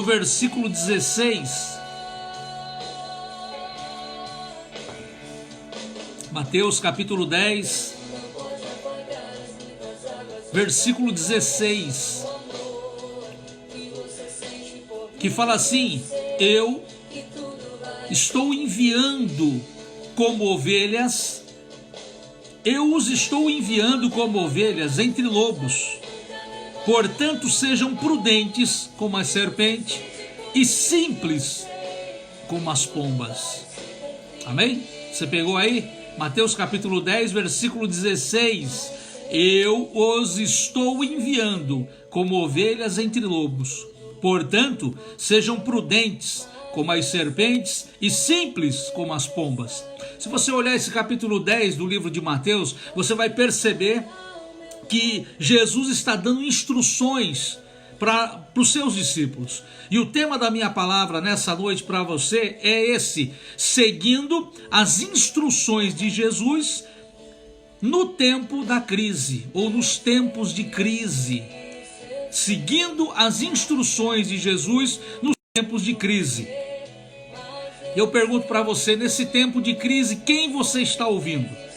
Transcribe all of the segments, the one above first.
versículo 16. Mateus capítulo 10, versículo 16, que fala assim: eu estou enviando como ovelhas, eu os estou enviando como ovelhas entre lobos. Portanto, sejam prudentes como a serpente e simples como as pombas. Amém? Você pegou aí? Mateus capítulo 10, versículo 16. Eu os estou enviando como ovelhas entre lobos. Portanto, sejam prudentes como as serpentes e simples como as pombas. Se você olhar esse capítulo 10 do livro de Mateus, você vai perceber que Jesus está dando instruções para os seus discípulos. E o tema da minha palavra nessa noite para você é esse: seguindo as instruções de Jesus no tempo da crise, ou nos tempos de crise. Seguindo as instruções de Jesus nos tempos de crise. Eu pergunto para você, nesse tempo de crise, quem você está ouvindo?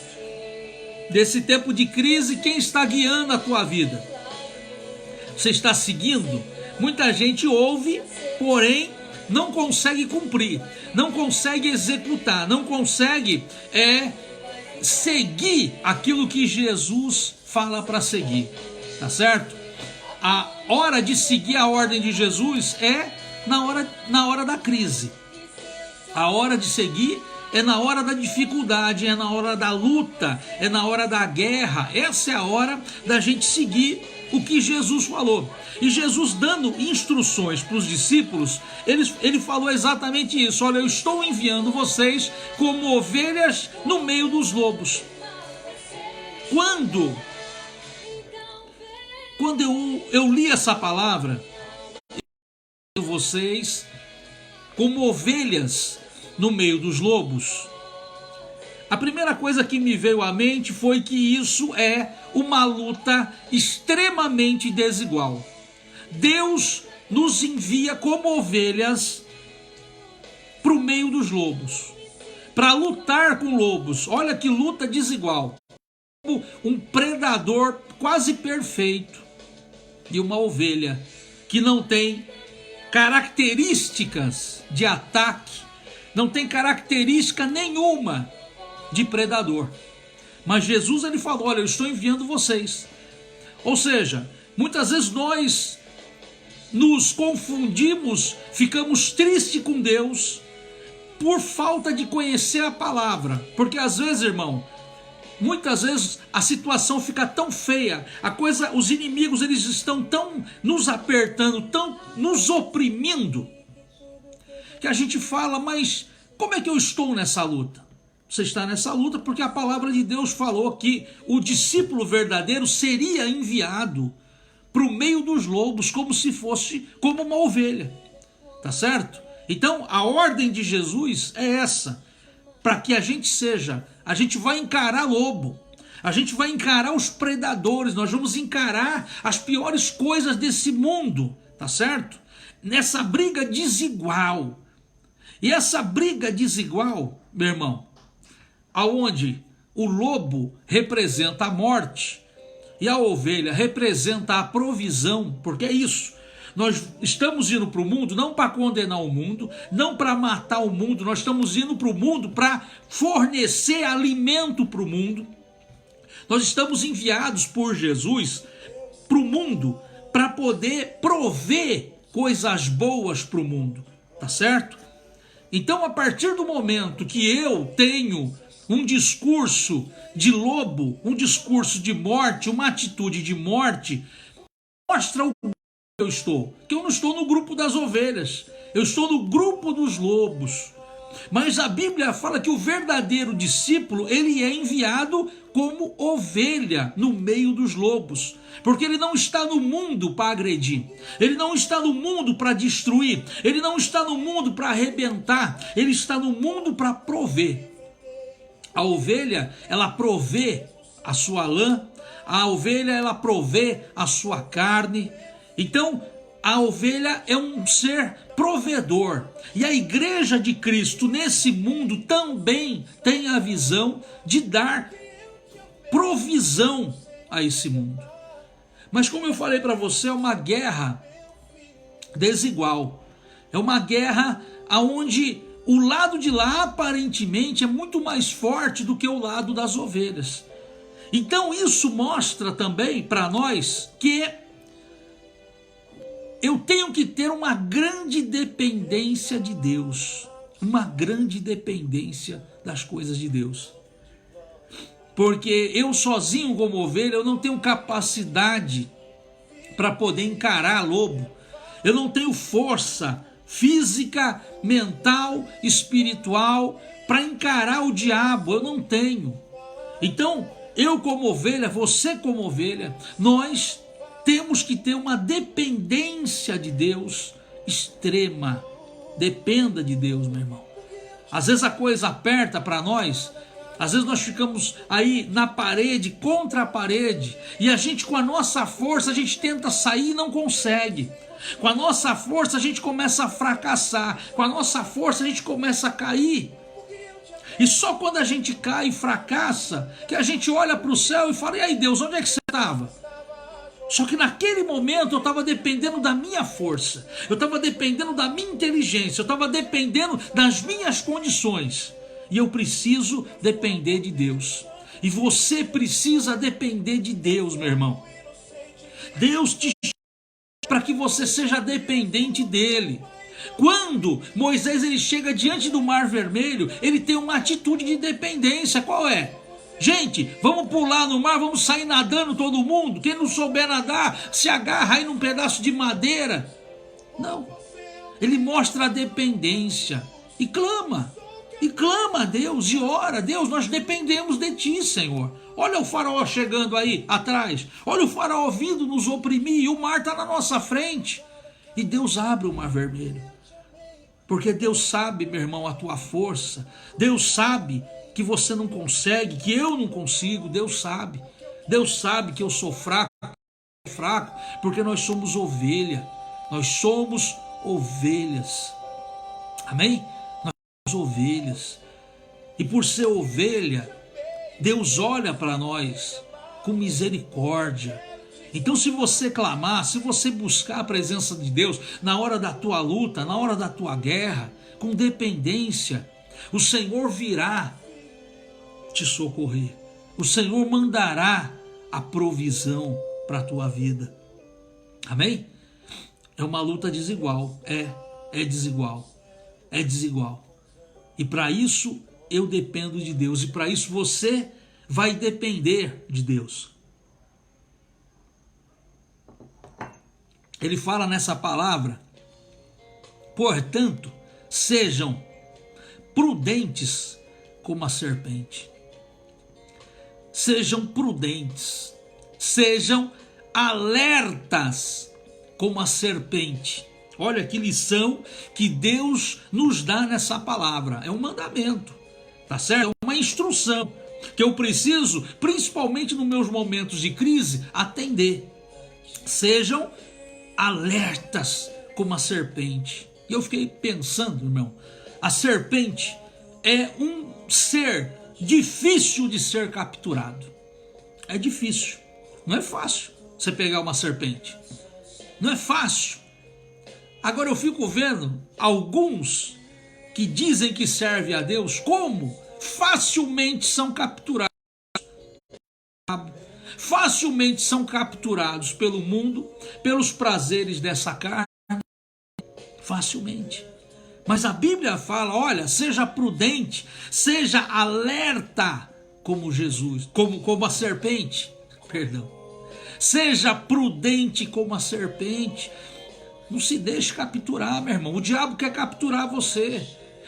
Nesse tempo de crise, quem está guiando a tua vida? Você está seguindo? Muita gente ouve, porém não consegue cumprir, não consegue executar, não consegue seguir aquilo que Jesus fala para seguir, tá certo? A hora de seguir a ordem de Jesus é na hora da crise. A hora de seguir é na hora da dificuldade, é na hora da luta, é na hora da guerra. Essa é a hora da gente seguir o que Jesus falou. E Jesus, dando instruções para os discípulos, ele falou exatamente isso: olha, eu estou enviando vocês como ovelhas no meio dos lobos. Quando eu li essa palavra, vocês como ovelhas no meio dos lobos, a primeira coisa que me veio à mente foi que isso é uma luta extremamente desigual. Deus nos envia como ovelhas para o meio dos lobos, para lutar com lobos. Olha que luta desigual. Um predador quase perfeito e uma ovelha que não tem características de ataque, não tem característica nenhuma de predador. Mas Jesus, ele falou: olha, eu estou enviando vocês. Ou seja, muitas vezes nós nos confundimos, ficamos tristes com Deus por falta de conhecer a palavra. Porque às vezes, irmão, muitas vezes a situação fica tão feia, os inimigos, eles estão tão nos apertando, tão nos oprimindo, que a gente fala: mas como é que eu estou nessa luta? Você está nessa luta porque a palavra de Deus falou que o discípulo verdadeiro seria enviado para o meio dos lobos, como se fosse como uma ovelha, tá certo? Então a ordem de Jesus é essa, para que a gente vai encarar lobo, a gente vai encarar os predadores, nós vamos encarar as piores coisas desse mundo, tá certo? Nessa briga desigual. E essa briga desigual, meu irmão, aonde o lobo representa a morte e a ovelha representa a provisão, porque é isso. Nós estamos indo para o mundo não para condenar o mundo, não para matar o mundo, nós estamos indo para o mundo para fornecer alimento para o mundo. Nós estamos enviados por Jesus para o mundo para poder prover coisas boas para o mundo, tá certo? Então, a partir do momento que eu tenho um discurso de lobo, um discurso de morte, uma atitude de morte, mostra o que eu estou. Que eu não estou no grupo das ovelhas, eu estou no grupo dos lobos. Mas a Bíblia fala que o verdadeiro discípulo, ele é enviado como ovelha no meio dos lobos, porque ele não está no mundo para agredir, ele não está no mundo para destruir, ele não está no mundo para arrebentar, ele está no mundo para prover. A ovelha, ela provê a sua lã, a ovelha, ela provê a sua carne. Então, a ovelha é um ser provedor. E a igreja de Cristo nesse mundo também tem a visão de dar provisão a esse mundo. Mas como eu falei para você, é uma guerra desigual. É uma guerra onde o lado de lá aparentemente é muito mais forte do que o lado das ovelhas. Então isso mostra também para nós que eu tenho que ter uma grande dependência de Deus, uma grande dependência das coisas de Deus. Porque eu sozinho como ovelha, eu não tenho capacidade para poder encarar lobo. Eu não tenho força física, mental, espiritual para encarar o diabo, eu não tenho. Então, eu como ovelha, você como ovelha, nós temos que ter uma dependência de Deus extrema. Dependa de Deus, meu irmão. Às vezes a coisa aperta para nós, às vezes nós ficamos aí na parede, contra a parede, e a gente com a nossa força, a gente tenta sair e não consegue. Com a nossa força a gente começa a fracassar, com a nossa força a gente começa a cair. E só quando a gente cai e fracassa, que a gente olha para o céu e fala: e aí Deus, onde é que você estava? Só que naquele momento eu estava dependendo da minha força, eu estava dependendo da minha inteligência, eu estava dependendo das minhas condições. E eu preciso depender de Deus. E você precisa depender de Deus, meu irmão. Deus te chama para que você seja dependente dele. Quando Moisés ele chega diante do Mar Vermelho, ele tem uma atitude de dependência. Qual é? Gente, vamos pular no mar, vamos sair nadando todo mundo. Quem não souber nadar, se agarra aí num pedaço de madeira. Não. Ele mostra a dependência e clama a Deus e ora: Deus, nós dependemos de ti, Senhor. Olha o faraó chegando aí atrás, olha o faraó vindo nos oprimir, e o mar está na nossa frente. E Deus abre o Mar Vermelho, porque Deus sabe, meu irmão, a tua força. Deus sabe que você não consegue, que eu não consigo. Deus sabe que eu sou fraco, porque nós somos ovelha, nós somos ovelhas, amém? Nós somos ovelhas, e por ser ovelha, Deus olha para nós com misericórdia. Então, se você clamar, se você buscar a presença de Deus na hora da tua luta, na hora da tua guerra, com dependência, o Senhor virá te socorrer. O Senhor mandará a provisão para a tua vida. Amém? É uma luta desigual. É desigual. É desigual. E para isso eu dependo de Deus. E para isso você vai depender de Deus. Ele fala nessa palavra: portanto, sejam prudentes como a serpente. Sejam prudentes, sejam alertas como a serpente. Olha que lição que Deus nos dá nessa palavra. É um mandamento, tá certo? É uma instrução que eu preciso, principalmente nos meus momentos de crise, atender. Sejam alertas como a serpente. E eu fiquei pensando, irmão, a serpente é um ser difícil de ser capturado. É difícil. Não é fácil você pegar uma serpente. Não é fácil. Agora eu fico vendo alguns que dizem que servem a Deus, como facilmente são capturados. Facilmente são capturados pelo mundo, pelos prazeres dessa carne. Facilmente. Mas a Bíblia fala: olha, seja prudente, seja alerta como Jesus, como a serpente. Perdão. Seja prudente como a serpente. Não se deixe capturar, meu irmão. O diabo quer capturar você.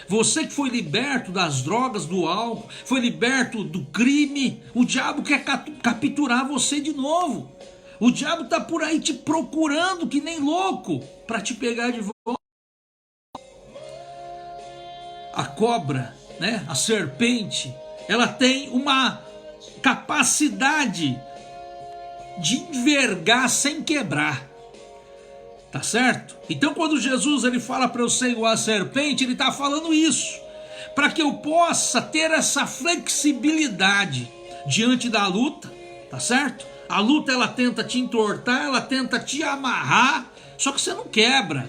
Você que foi liberto das drogas, do álcool, foi liberto do crime, o diabo quer capturar você de novo. O diabo está por aí te procurando que nem louco para te pegar de volta. A cobra, né, a serpente, ela tem uma capacidade de envergar sem quebrar. Tá certo? Então quando Jesus ele fala para eu ser igual a serpente, ele está falando isso, para que eu possa ter essa flexibilidade diante da luta, tá certo? A luta ela tenta te entortar, ela tenta te amarrar, só que você não quebra,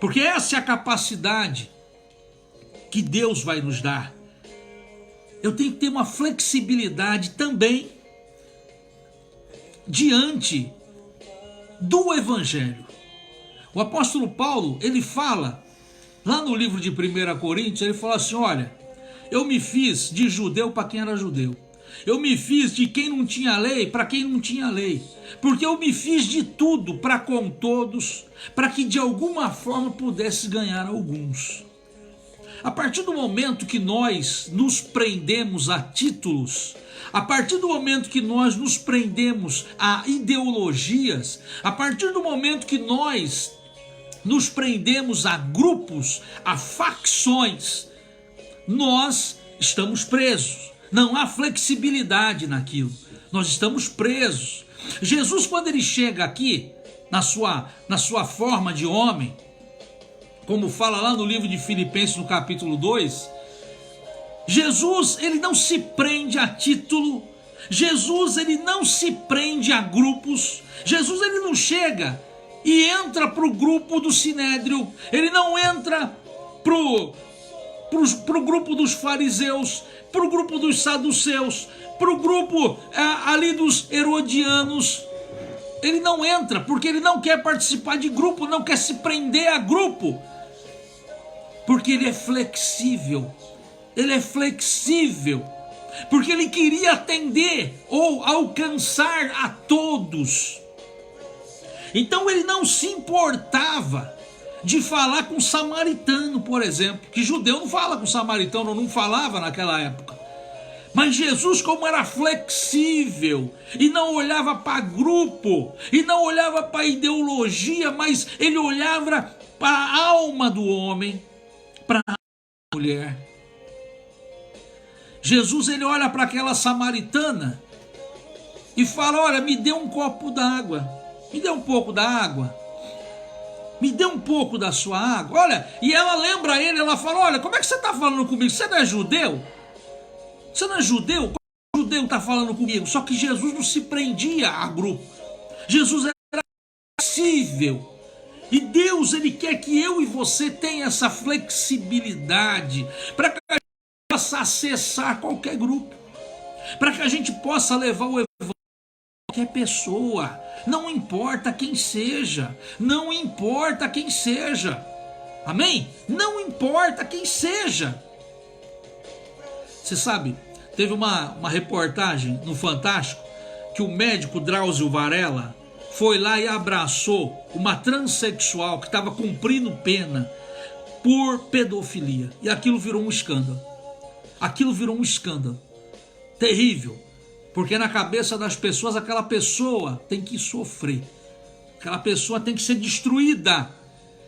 porque essa é a capacidade que Deus vai nos dar. Eu tenho que ter uma flexibilidade também diante do Evangelho. O apóstolo Paulo, ele fala, lá no livro de 1 Coríntios, ele fala assim, olha, eu me fiz de judeu para quem era judeu. Eu me fiz de quem não tinha lei para quem não tinha lei. Porque eu me fiz de tudo para com todos, para que de alguma forma pudesse ganhar alguns. A partir do momento que nós nos prendemos a títulos, a partir do momento que nós nos prendemos a ideologias, a partir do momento que nós nos prendemos a grupos, a facções, nós estamos presos. Não há flexibilidade naquilo. Nós estamos presos. Jesus, quando ele chega aqui, na sua forma de homem, como fala lá no livro de Filipenses, no capítulo 2, Jesus, ele não se prende a título, Jesus, ele não se prende a grupos, Jesus, ele não chega e entra para o grupo do Sinédrio, ele não entra pro grupo dos fariseus, pro grupo dos saduceus, pro grupo ali dos herodianos. Ele não entra, porque ele não quer participar de grupo, não quer se prender a grupo, porque ele é flexível, porque ele queria atender ou alcançar a todos. Então ele não se importava de falar com samaritano, por exemplo, que judeu não fala com samaritano, não falava naquela época. Mas Jesus, como era flexível e não olhava para grupo, e não olhava para ideologia, mas ele olhava para a alma do homem, para a mulher. Jesus, ele olha para aquela samaritana e fala, olha, me dê um copo d'água, me dê um pouco da água, me dê um pouco da sua água. Olha, e ela lembra ele, ela fala, olha, como é que você está falando comigo? Você não é judeu? Você não é judeu? Como judeu está falando comigo? Só que Jesus não se prendia a grupo. Jesus era flexível. E Deus, ele quer que eu e você tenha essa flexibilidade para que a gente possa acessar qualquer grupo, para que a gente possa levar o evangelho a qualquer pessoa, não importa quem seja, não importa quem seja, amém? Não importa quem seja. Você sabe, teve uma reportagem no Fantástico que o médico Drauzio Varela foi lá e abraçou uma transexual que estava cumprindo pena por pedofilia. E aquilo virou um escândalo. Aquilo virou um escândalo terrível, porque na cabeça das pessoas aquela pessoa tem que sofrer, aquela pessoa tem que ser destruída.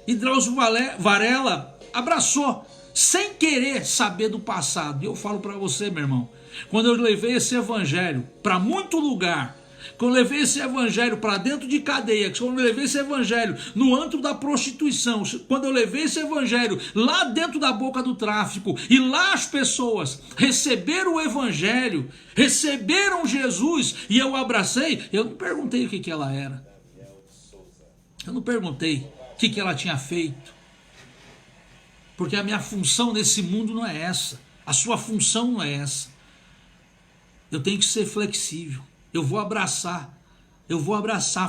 E Drauzio Varela abraçou, sem querer saber do passado. E eu falo para você, meu irmão, quando eu levei esse evangelho para muito lugar, quando eu levei esse evangelho para dentro de cadeia, quando eu levei esse evangelho no antro da prostituição, quando eu levei esse evangelho lá dentro da boca do tráfico, e lá as pessoas receberam o evangelho, receberam Jesus, e eu abracei, eu não perguntei o que ela era, eu não perguntei o que ela tinha feito, porque a minha função nesse mundo não é essa, a sua função não é essa. Eu tenho que ser flexível. Eu vou abraçar.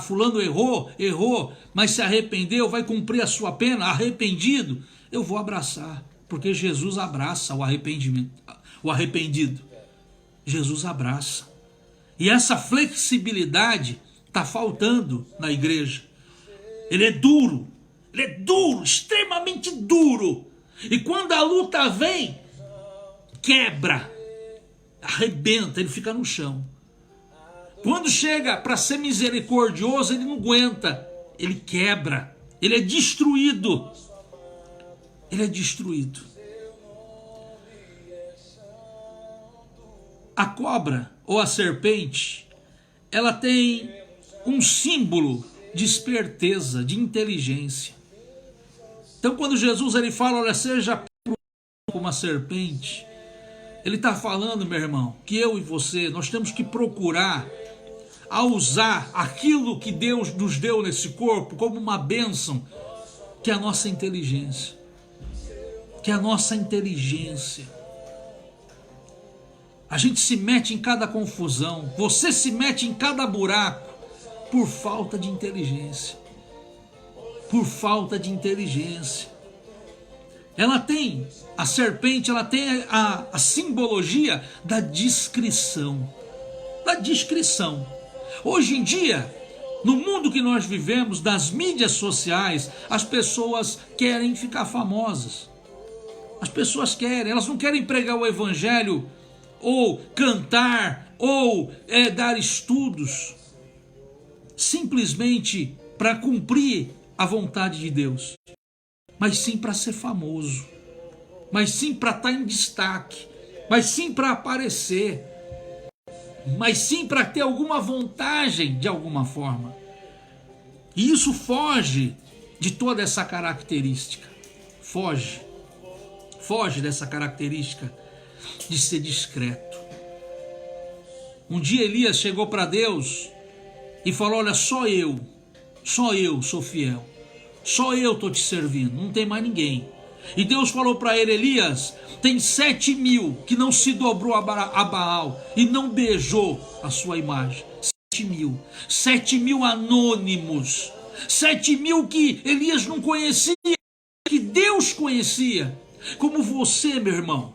Fulano errou, mas se arrependeu, vai cumprir a sua pena, arrependido. Eu vou abraçar, porque Jesus abraça o arrependido. Jesus abraça. E essa flexibilidade está faltando na igreja. Ele é duro, extremamente duro. E quando a luta vem, quebra, arrebenta, ele fica no chão. Quando chega para ser misericordioso, ele não aguenta, ele quebra, ele é destruído. A cobra ou a serpente, ela tem um símbolo de esperteza, de inteligência. Então quando Jesus ele fala, olha, seja como uma serpente, ele está falando, meu irmão, que eu e você, nós temos que procurar a usar aquilo que Deus nos deu nesse corpo como uma bênção, que é a nossa inteligência. Que é a nossa inteligência. A gente se mete em cada confusão, você se mete em cada buraco por falta de inteligência. Por falta de inteligência. A serpente, ela tem a simbologia da discrição. Da discrição. Hoje em dia, no mundo que nós vivemos, das mídias sociais, as pessoas querem ficar famosas. As pessoas querem, elas não querem pregar o evangelho, ou cantar, ou dar estudos, simplesmente para cumprir a vontade de Deus, mas sim para ser famoso, mas sim para estar em destaque, mas sim para aparecer, mas sim para ter alguma vantagem de alguma forma. E isso foge de toda essa característica, foge dessa característica de ser discreto. Um dia Elias chegou para Deus e falou, olha, só eu sou fiel, só eu estou te servindo, não tem mais ninguém. E Deus falou para ele, Elias, tem 7.000 que não se dobrou a Baal e não beijou a sua imagem. 7.000 anônimos, 7.000 que Elias não conhecia, que Deus conhecia, como você, meu irmão.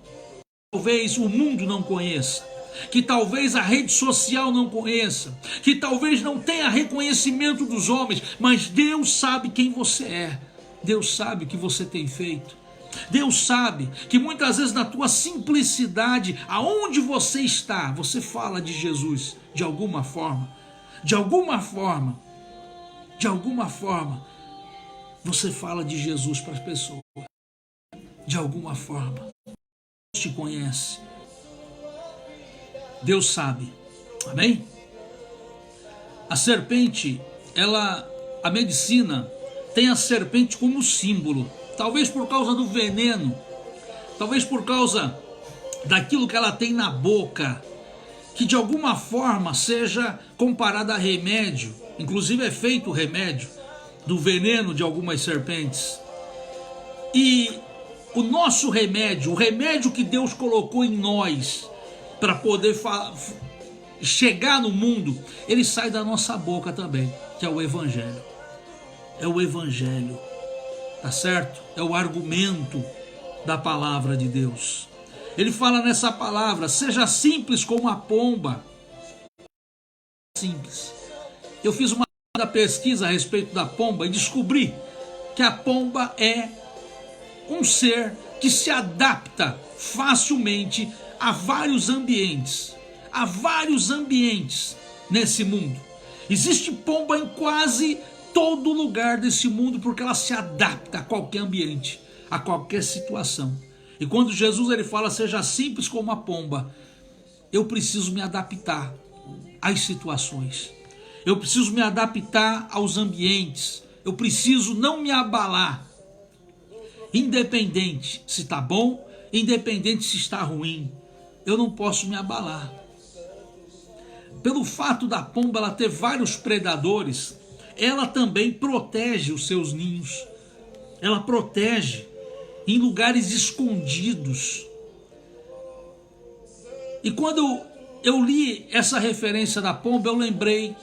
Talvez o mundo não conheça, que talvez a rede social não conheça, que talvez não tenha reconhecimento dos homens, mas Deus sabe quem você é. Deus sabe o que você tem feito. Deus sabe que muitas vezes na tua simplicidade, aonde você está, você fala de Jesus de alguma forma. De alguma forma, você fala de Jesus para as pessoas. De alguma forma. Deus te conhece. Deus sabe. Amém? A serpente, a medicina tem a serpente como símbolo. Talvez por causa do veneno, talvez por causa daquilo que ela tem na boca, que de alguma forma seja comparada a remédio. Inclusive é feito o remédio do veneno de algumas serpentes. E o nosso remédio, o remédio que Deus colocou em nós para poder chegar no mundo, ele sai da nossa boca também, que é o Evangelho. É o Evangelho. Tá certo? É o argumento da palavra de Deus. Ele fala nessa palavra, seja simples como a pomba. Simples. Eu fiz uma pesquisa a respeito da pomba e descobri que a pomba é um ser que se adapta facilmente a vários ambientes. A vários ambientes nesse mundo. Existe pomba em quase todo lugar desse mundo, porque ela se adapta a qualquer ambiente, a qualquer situação. E quando Jesus ele fala, seja simples como a pomba, eu preciso me adaptar às situações, eu preciso me adaptar aos ambientes, eu preciso não me abalar, independente se está bom, independente se está ruim, eu não posso me abalar. Pelo fato da pomba ela ter vários predadores, ela também protege os seus ninhos. Ela protege em lugares escondidos. E quando eu li essa referência da pomba, eu lembrei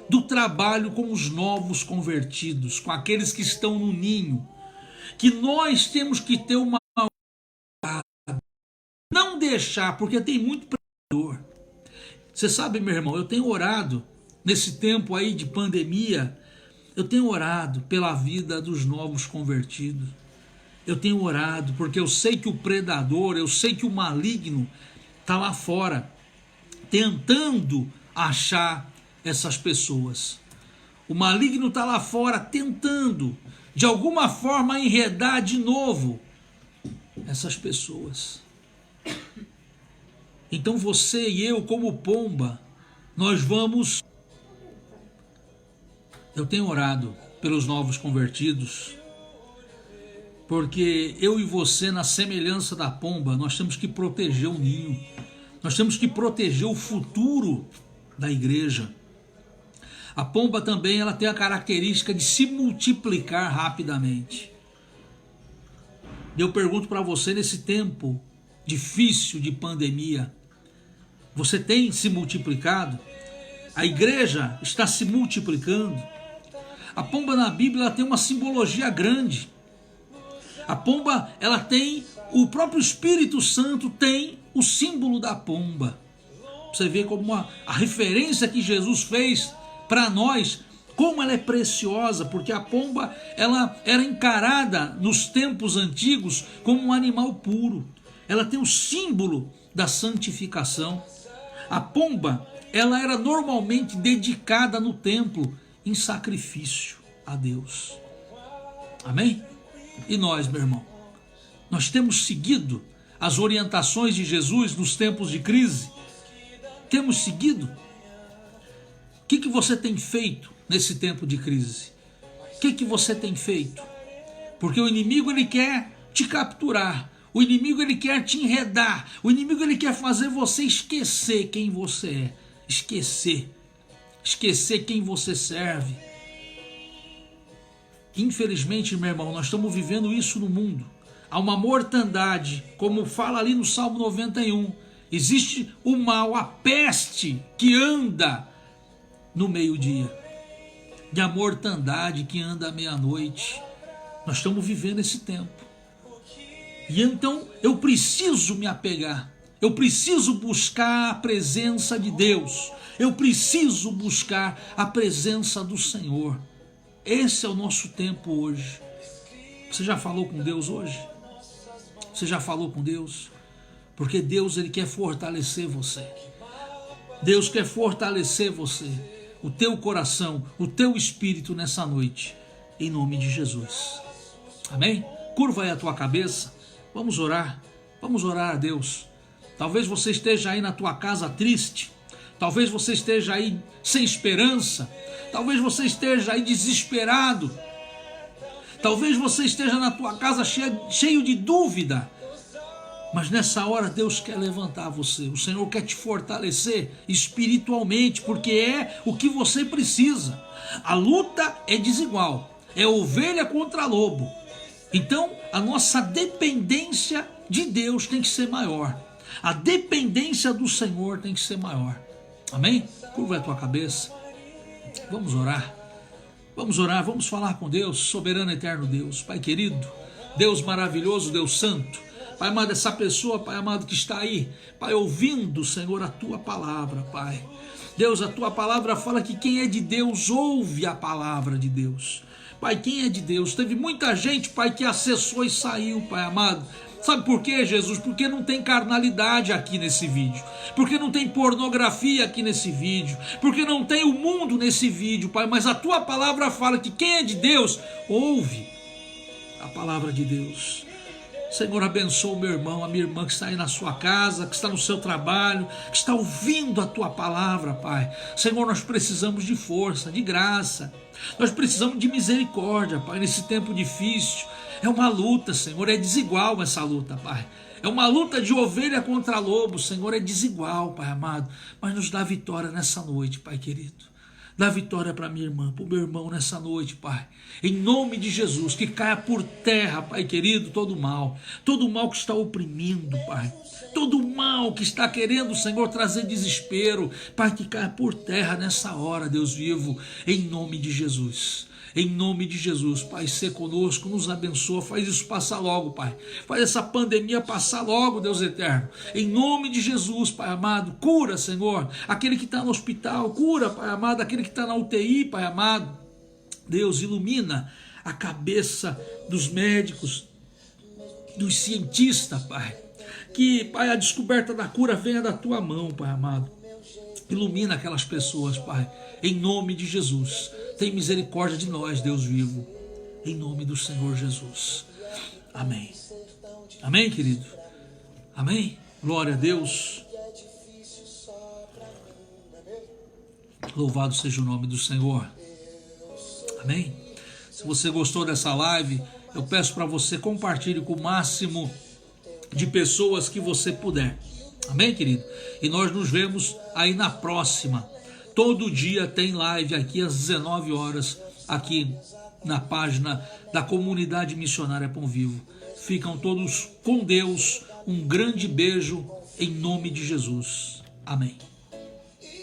do trabalho com os novos convertidos, com aqueles que estão no ninho, que nós temos que ter uma... Não deixar, porque tem muito predador. Você sabe, meu irmão, eu tenho orado nesse tempo aí de pandemia, eu tenho orado pela vida dos novos convertidos. Eu tenho orado porque eu sei que o predador, eu sei que o maligno está lá fora, tentando achar essas pessoas. O maligno está lá fora tentando, de alguma forma, enredar de novo essas pessoas. Então você e eu, como pomba, nós vamos Eu tenho orado pelos novos convertidos, porque eu e você, na semelhança da pomba, nós temos que proteger o ninho, nós temos que proteger o futuro da igreja. A pomba também ela tem a característica de se multiplicar rapidamente. Eu pergunto para você, nesse tempo difícil de pandemia, você tem se multiplicado? A igreja está se multiplicando? A pomba na Bíblia ela tem uma simbologia grande. A pomba, ela tem, o próprio Espírito Santo tem o símbolo da pomba. Você vê como a referência que Jesus fez para nós, como ela é preciosa, porque a pomba ela era encarada nos tempos antigos como um animal puro. Ela tem o símbolo da santificação. A pomba ela era normalmente dedicada no templo em sacrifício a Deus. Amém? E nós, meu irmão, nós temos seguido as orientações de Jesus nos tempos de crise? Temos seguido? O que você tem feito nesse tempo de crise? O que você tem feito? Porque o inimigo ele quer te capturar, o inimigo ele quer te enredar, o inimigo ele quer fazer você esquecer quem você é, esquecer quem você serve. Infelizmente, meu irmão, nós estamos vivendo isso no mundo. Há uma mortandade, como fala ali no Salmo 91. Existe o mal, a peste que anda no meio-dia, e a mortandade que anda à meia-noite. Nós estamos vivendo esse tempo. E então eu preciso me apegar, eu preciso buscar a presença de Deus, eu preciso buscar a presença do Senhor. Esse é o nosso tempo hoje. Você já falou com Deus hoje? Você já falou com Deus? Porque Deus ele quer fortalecer você. Deus quer fortalecer você, o teu coração, o teu espírito nessa noite, em nome de Jesus. Amém? Curva aí a tua cabeça, vamos orar a Deus. Talvez você esteja aí na tua casa triste, talvez você esteja aí sem esperança, talvez você esteja aí desesperado, talvez você esteja na tua casa cheio de dúvida, mas nessa hora Deus quer levantar você, o Senhor quer te fortalecer espiritualmente, porque é o que você precisa. A luta é desigual, é ovelha contra lobo, então a nossa dependência de Deus tem que ser maior, a dependência do Senhor tem que ser maior. Amém? Curva a tua cabeça, vamos orar, vamos falar com Deus, soberano eterno Deus, Pai querido, Deus maravilhoso, Deus santo, Pai amado, essa pessoa, Pai amado, que está aí, Pai, ouvindo, Senhor, a Tua palavra, Pai. Deus, a Tua palavra fala que quem é de Deus ouve a palavra de Deus. Pai, quem é de Deus? Teve muita gente, Pai, que acessou e saiu, Pai amado. Sabe por quê, Jesus? Porque não tem carnalidade aqui nesse vídeo, porque não tem pornografia aqui nesse vídeo, porque não tem o mundo nesse vídeo, Pai, mas a Tua palavra fala que quem é de Deus ouve a palavra de Deus. Senhor, abençoa o meu irmão, a minha irmã que está aí na sua casa, que está no seu trabalho, que está ouvindo a Tua palavra, Pai. Senhor, nós precisamos de força, de graça, nós precisamos de misericórdia, Pai, nesse tempo difícil. É uma luta, Senhor, é desigual essa luta, Pai. É uma luta de ovelha contra lobo, Senhor, é desigual, Pai amado, mas nos dá vitória nessa noite, Pai querido. Dá vitória para minha irmã, para o meu irmão nessa noite, Pai. Em nome de Jesus, que caia por terra, Pai querido, todo mal que está oprimindo, Pai. Todo mal que está querendo, Senhor, trazer desespero, Pai, que caia por terra nessa hora, Deus vivo, em nome de Jesus. Em nome de Jesus, Pai, ser conosco, nos abençoa, faz isso passar logo, Pai. Faz essa pandemia passar logo, Deus eterno. Em nome de Jesus, Pai amado, cura, Senhor, aquele que está no hospital, cura, Pai amado, aquele que está na UTI, Pai amado. Deus, ilumina a cabeça dos médicos, dos cientistas, Pai. Que, Pai, a descoberta da cura venha da Tua mão, Pai amado. Ilumina aquelas pessoas, Pai, em nome de Jesus. Tem misericórdia de nós, Deus vivo, em nome do Senhor Jesus. Amém. Amém, querido? Amém? Glória a Deus. Louvado seja o nome do Senhor. Amém? Se você gostou dessa live, eu peço para você compartilhe com o máximo de pessoas que você puder. Amém, querido? E nós nos vemos aí na próxima. Todo dia tem live aqui às 19 horas, aqui na página da Comunidade Missionária Pão Vivo. Ficam todos com Deus. Um grande beijo em nome de Jesus. Amém.